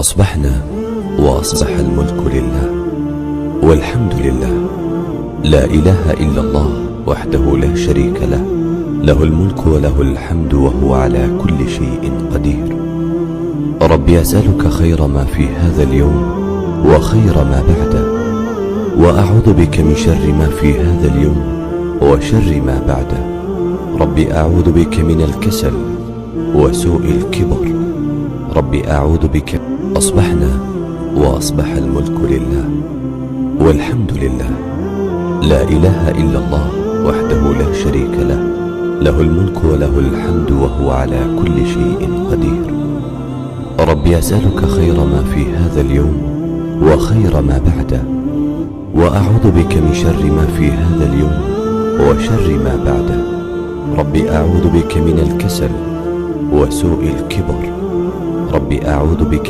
أصبحنا وأصبح الملك لله والحمد لله، لا إله إلا الله وحده لا شريك له، له الملك وله الحمد وهو على كل شيء قدير. ربي أسألك خير ما في هذا اليوم وخير ما بعده، وأعوذ بك من شر ما في هذا اليوم وشر ما بعده. ربي أعوذ بك من الكسل وسوء الكبر. ربي أعوذ بك. أصبحنا وأصبح الملك لله والحمد لله، لا إله إلا الله وحده لا شريك له، له الملك وله الحمد وهو على كل شيء قدير. ربي أسألك خير ما في هذا اليوم وخير ما بعده، وأعوذ بك من شر ما في هذا اليوم وشر ما بعده. ربي أعوذ بك من الكسل وسوء الكبر. ربي أعوذ بك